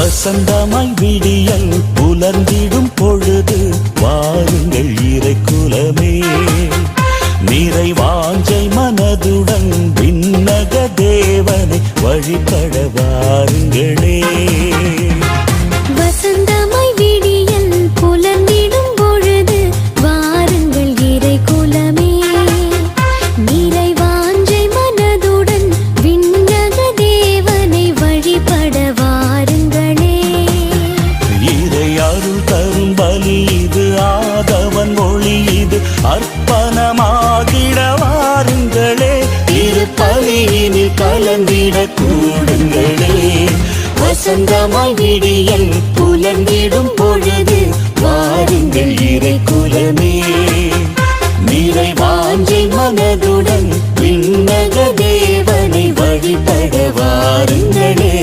வசந்தமாய் விடியல் புலர்ந்திடும் பொழுது வாருங்கள் இறைக்குலமே. நிறைவாஞ்சை மனதுடன் விண்ணக தேவனை வழிபட வாருங்களே. வசந்தமாய் விடியல் புலர்ந்திடும் பொழுது வாருங்கள் இறைக்குலமே. நிறைவாஞ்சை மனதுடன் விண்ணக தேவனை வழிபட வாருங்களே. இறை அருள் தரும் பலி இது, ஆதவன் மொழி இது, அர்ப்பணமாகிட வாருங்களே. இரு பலியினில் கலந்திட கூடுங்களே. வசந்தமாய் விடியல் புலர்ந்திடும் பொழுது வாருங்கள் இறைக்குலமே. நிறைவாஞ்சை மனதுடன் விண்ணக தேவனை வழிபட வாருங்களே.